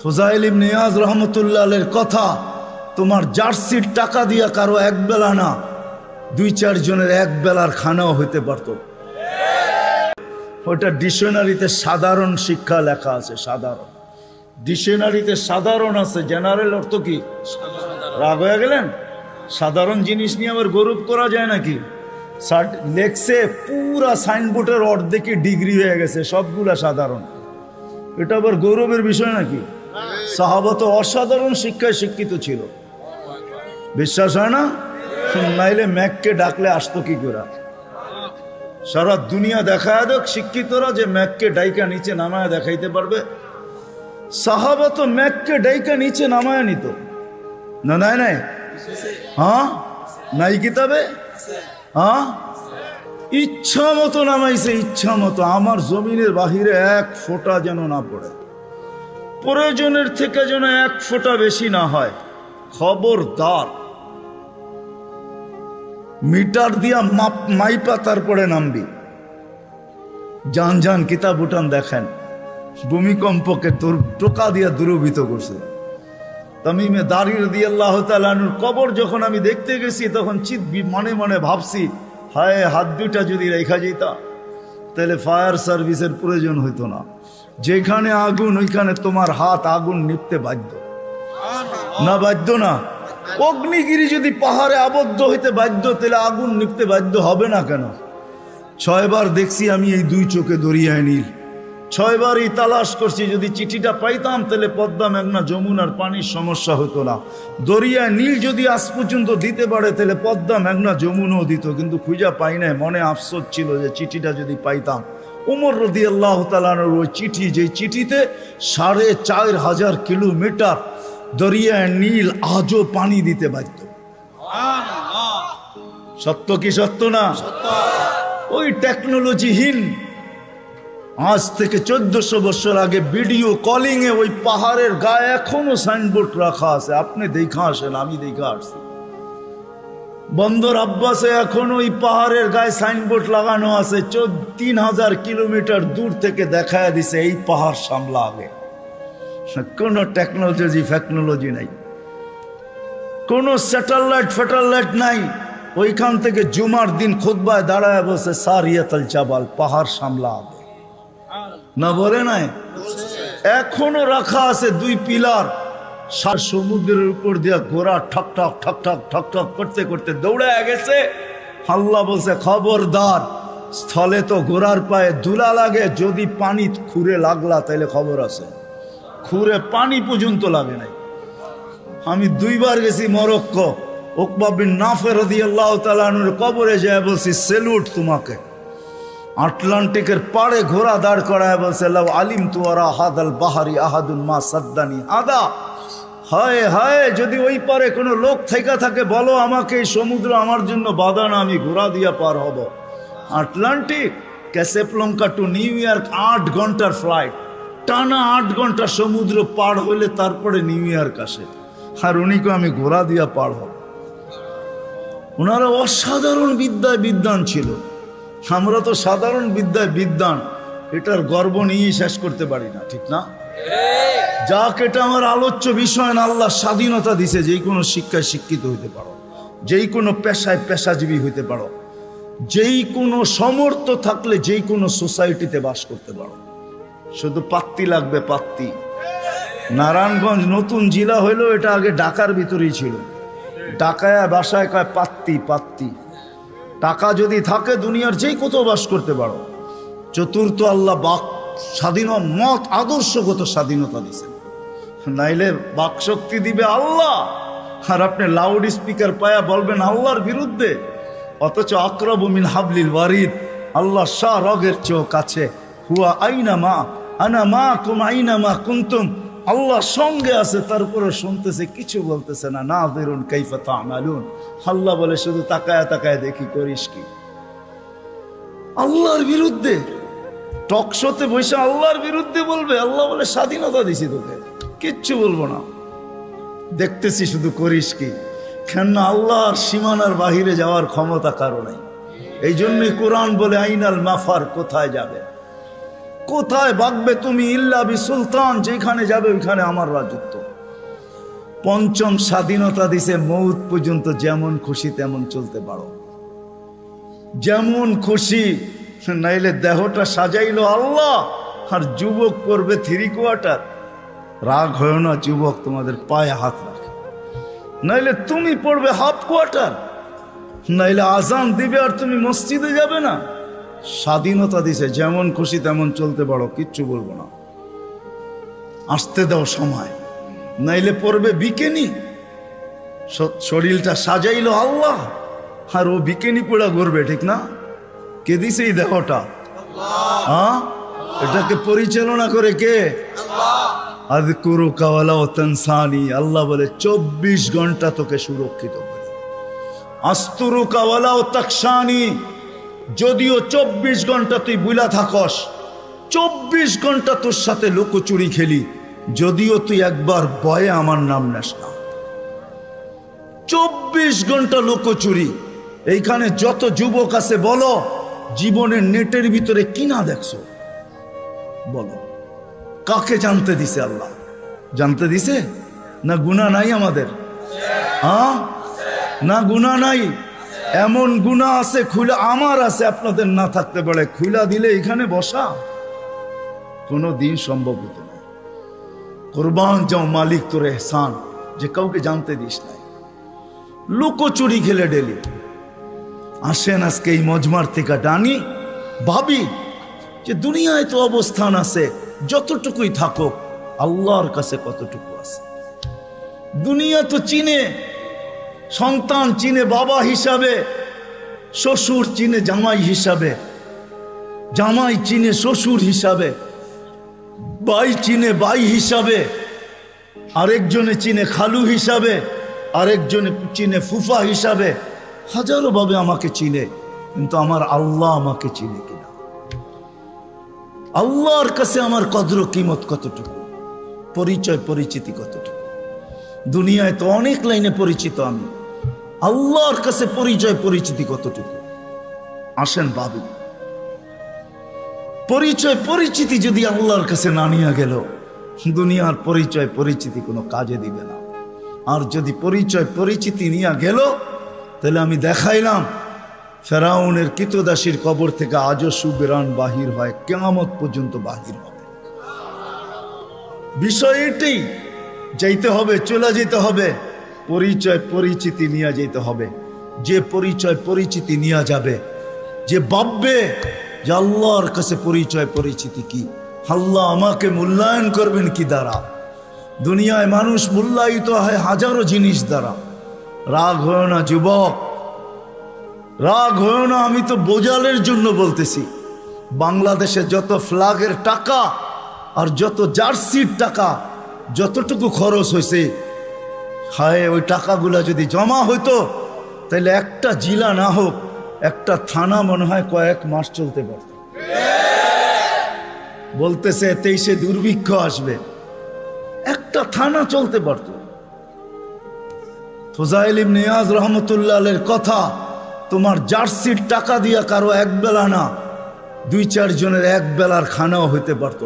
ফুজাইল ইবনে ইয়াজ রহমতুল্লাহ আলাইহির কথা, তোমার জার্সির টাকা দিয়া কারো এক বেলা না, 2-4 জনের এক বেলার খানাও হইতে পারত। ওটা ডিকশনারিতে সাধারণ শিক্ষা লেখা আছে, সাধারণ। ডিকশনারিতে সাধারণ আছে, জেনারেল অর্থ কি? রাগ হয়ে গেলেন? সাধারণ জিনিস নিয়ে আবার গৌরব করা যায় নাকি? লেখছে পুরা সাইনবোর্ডের অর্ধেকে ডিগ্রি হয়ে গেছে, সবগুলা সাধারণ। এটা আবার গৌরবের বিষয় নাকি? সাহাবা তো অসাধারণ শিক্ষায় শিক্ষিত ছিল, বিশ্বাস হয় না? নাইলে ম্যাককে ডাকলে আসতো কি করে? সারা দুনিয়া দেখায় দেখ শিক্ষিতরা যে ম্যাককে ডাইকা নিচে নামায় দেখাইতে পারবে। সাহাবা তো ম্যাককে ডাইকা নিচে নামায় নিত না, নাই নাই? হ্যাঁ, নাই কিতাবে? হ্যাঁ, ইচ্ছা মতো নামাইছে, ইচ্ছা মতো। আমার জমিনের বাহিরে 1 ফোঁটা যেন না পড়ে, প্রয়োজনের থেকে যেন 1 ফোঁটা বেশি না হয়। খবরদার, মিটার দিয়া মাইপা তারপরে নামবি। যান যান কিতাব উঠান দেখেন, ভূমিকম্পকে টোকা দিয়া দূরভূত করছে। তামিমে দারি রাদিয়াল্লাহু তাআলা আনহুর কবর যখন আমি দেখতে গেছি, তখন মনে মনে ভাবছি, হায়, হাত দুটা যদি রেখা যেতা তাহলে ফায়ার সার্ভিসের প্রয়োজন হইতো না। যেখানে আগুন ওইখানে তোমার হাত আগুন নিপতে বাধ্য না, বাধ্য না? অগ্নিগিরি যদি পাহাড়ে আবদ্ধ হইতে বাধ্য, তাহলে আগুন নিপতে বাধ্য হবে না কেন? 6 বার দেখছি আমি এই 2 চোখে দরিয়ায় নীল, 6 বারই তালাশ করছি। যদি চিঠিটা পাইতাম তাহলে পদ্মা, মেঘনা, যমুনার পানির সমস্যা হতো না। দরিয়ায় নীল যদি আজ পর্যন্ত দিতে পারে, তাহলে পদ্মা, মেঘনা, যমুনাও দিত, কিন্তু খুঁজা পাই নাই। মনে আফসোস ছিল যে চিঠিটা যদি পাইতাম। উমর রাদিয়াল্লাহু তাআলা আনহুর ওই চিঠি, যে চিঠিতে 4500 কিলোমিটার দরিয়ায় নীল আজও পানি দিতে বাধ্য। সত্য কি সত্য না? ওই টেকনোলজিহীন আজ থেকে 1400 বছর আগে ভিডিও কলিং এ ওই পাহাড়ের গায়ে এখনো সাইনবোর্ড রাখা আছে। আপনি দেখা আসেন, আমি দেখা আসছি। বন্দর আব্বাসে এখন ওই পাহাড়ের গায়ে সাইনবোর্ড লাগানো আছে, 3000 কিলোমিটার দূর থেকে দেখায় দিছে এই পাহাড় সামলা আগে। কোনো টেকনোলজি নাই, কোনো স্যাটেলাইট নাই। ওইখান থেকে জুমার দিন খুতবায় দাঁড়ায় বসে সারিয়াতুল জাবাল, পাহাড় সামলা আগে না, বলে নাই? এখনো রাখা আছে 2 পিলার। সমুদ্রের উপর দিয়া ঘোড়া ঠক ঠক ঠক ঠক ঠক ঠক করতে করতে দৌড়ে গেছে। আল্লাহ বলছে, খবরদার, স্থলে তো ঘোড়ার পায়ে ধুলা লাগে, যদি পানি খুঁড়ে লাগলা তাইলে খবর আছে। খুঁড়ে পানি পর্যন্ত লাগে নাই। আমি 2 বার গেছি মরক্কো, উকবা বিন নাফে রাদিয়াল্লাহু তাআলা আনহুর কবরে যায় বলছি, সেলুট তোমাকে। আটলান্টিকের পাড়ে ঘোড়া দাঁড় করায় বলছে, লাউ আলিমতু ওয়ারা হাদাল বাহারি আহাদুন মা সাদ্দানি আদা। হায় হায়, যদি ওই পারে কোনো লোক থেকে থাকে বলো আমাকে, এই সমুদ্র আমার জন্য বাধা না, আমি ঘোড়া দিয়া পার হব। Atlantic, Casablanca two new York 8 ঘন্টার ফ্লাইট, টানা 8 ঘন্টা সমুদ্র পার হইলে তারপরে নিউ ইয়র্ক আসে। আর উনিকে আমি ঘোড়া দিয়া পার হব। ওনারা অসাধারণ বিদ্যায় বিদ্বান ছিল। আমরা তো সাধারণ বিদ্যায় বিদ্বান, এটার গর্ব নিয়েই শেষ করতে পারি না, ঠিক না? যাক, এটা আমার আলোচ্য বিষয় না। আল্লাহ স্বাধীনতা দিছে, যেই কোনো শিক্ষায় শিক্ষিত হইতে পারো, যেই কোনো পেশায় পেশাজীবী হইতে পারো, যেই কোনো সমর্থ থাকলে যেই কোনো সোসাইটিতে বাস করতে পারো। শুধু পাত্তি লাগবে, পাত্তি। নারায়ণগঞ্জ নতুন জেলা হইলো, এটা আগে ঢাকার ভিতরেই ছিল। ঢাকায় বাসায় কয় পাত্তি, পাত্তি। টাকা যদি থাকে দুনিয়ার যেই কোথাও বাস করতে পারো। চতুর্থ, আল্লাহ বাক স্বাধীন মত আদর্শগত স্বাধীনতা দিয়েছেন, নাইলে বাক শক্তি দিবে আল্লাহ। আর আপনি লাউড স্পিকার পায়া বলবেন আল্লাহর বিরুদ্ধে, অথচ আকরাবু মিন হাবলিল ওয়ারিদ, আল্লাহ শাহ রগের চেয়েও কাছে। হুয়া আইনা মা আনা মা কুম আইনা মা কুনতুম, আল্লাহ সঙ্গে আছে, তারপরে শুনতেছে, কিছু বলতেছে না। নাযিরুন কাইফা তা'মালুন, আল্লাহ বলে শুধু তাকায় তাকায় দেখি করিস কি। আল্লাহর বিরুদ্ধে টকশোতে বসে আল্লাহর বিরুদ্ধে বলবে। আল্লাহ বলে স্বাধীনতা দিছি তোকে, কিচ্ছু বলবো না, দেখতেছি শুধু করিস কি। কেন? আল্লাহর সীমানার বাহিরে যাওয়ার ক্ষমতা কারো নাই। এই জন্যই কোরআন বলে আইনাল মাফার, কোথায় যাবে, কোথায় ভাগবে তুমি? ইল্লা বি সুলতান, যেখানে যাবে ওইখানে আমার রাজত্ব। পঞ্চম স্বাধীনতা দিছে, মৌত পর্যন্ত যেমন খুশি তেমন চলতে পারো, যেমন খুশি। নাইলে দেহটা সাজাইলো আল্লাহ, আর যুবক করবে 3 কোয়ার্টার। রাগ হয় না যুবক তোমাদের পায়ে হাত রাখে, নাইলে তুমি পড়বে হাফ কোয়ার্টার, নাইলে আজান দিবে আর তুমি মসজিদে যাবে না। স্বাধীনতা দিছে, যেমন খুশি তেমন চলতে পারো, কিচ্ছু বলবো না, আসতে দাও সময়, নাইলে পড়বে বিকেনি। শরীরটা সাজাইলো আল্লাহ, আর ও বিকেনি পোড়া করবে, ঠিক না? কে দিছে এই দেহটা? হ্যাঁ, এটাকে পরিচালনা করে কে? আযকুরুকা ওয়ালা তানসানি। আল্লাহ বলে 24 ঘন্টা তোকে সুরক্ষিত করি। আস্তুরুকা ওয়ালা তাকশানি, যদিও 24 ঘন্টা তুই বুলা থাকস, 24 ঘন্টা তোর সাথে লুকোচুরি খেলি, যদিও তুই একবার ভয়ে আমার নাম নেস না। 24 ঘন্টা লুকোচুরি। এইখানে যত যুবক আছে বলো, জীবনের নেটের ভিতরে কি না দেখছো? বলো, কাকে জানতে দিছে আল্লাহ? জানতে দিছে না? গুনাহ নাই আমাদের? হ্যাঁ, না গুনাহ নাই? এমন গুনাহ আছে খুলে, আমার আছে, আপনাদের না থাকতে পারে। খুলা দিলে এখানে বসা কোনো দিন সম্ভব হতো না। কুরবান যাও মালিক তোর এহসান, যে কাউকে জানতে দিস নাই। লুকোচুরি খেলে ডেলি আসেন। আজকে এই মজমার থেকে ডানি ভাবি যে দুনিয়ায় তো অবস্থান আছে, যতটুকুই থাকুক আল্লাহর কাছে কতটুকু আছে। দুনিয়া তো চিনে, সন্তান চিনে বাবা হিসাবে, শ্বশুর চিনে জামাই হিসাবে, জামাই চিনে শ্বশুর হিসাবে, ভাই চিনে ভাই হিসাবে, আরেকজনে চিনে খালু হিসাবে, আরেকজনে চিনে ফুফা হিসাবে। হাজারো ভাবে আমাকে চিনে, কিন্তু আমার আল্লাহ আমাকে চিনে কিনা? আল্লাহর কাছে আমার কদর কিমত কতটুকু, পরিচয় পরিচিতি কতটুকু? দুনিয়ায় তো অনেক লাইনে পরিচিত আমি, আল্লাহর কাছে পরিচয় পরিচিতি কতটুকু? আসেন ভাবি, পরিচয় পরিচিতি যদি আল্লাহর কাছে না নিয়ে গেল, দুনিয়ার পরিচয় পরিচিতি কোনো কাজে দিবে না। আর যদি পরিচয় পরিচিতি নিয়ে গেল, তাহলে আমি দেখাইলাম ফেরাউনের কৃতদাসীর কবর থেকে আজও সুবেরান বাহির হয়, কিয়ামত পর্যন্ত বাহির হবে। বিষয় এটাই, যাইতে হবে, চলে যেতে হবে, পরিচয় পরিচিতি নিয়ে যেতে হবে। যে পরিচয় পরিচিতি নিয়ে যাবে, যে ভাববে যে আল্লাহর কাছে পরিচয় পরিচিতি কি, আল্লাহ আমাকে মূল্যায়ন করবেন কি দ্বারা? দুনিয়ায় মানুষ মূল্যায়িত হয় হাজারো জিনিস দ্বারা। রাগ হয় না যুবক, রাগ হয় না। আমি তো বোঝালের জন্য বলতেছি, বাংলাদেশে যত ফ্ল্যাগের টাকা আর যত জার্সির টাকা যতটুকু খরচ হয়েছে, হায় ওই টাকাগুলা যদি জমা হইতো, তাহলে একটা জেলা না হোক, একটা থানা মনে হয় কয়েক মাস চলতে পারত। বলতেছে 23-এ দুর্ভিক্ষ আসবে, একটা থানা চলতে পারত। ফুজাইল ইবনে ইয়াজ রহমতুল্লাহ আলাইহির কথা, তোমার জার্সির টাকা দিয়া কারো এক বেলা না, 2-4 জনের এক বেলার খানাও হইতে পারত।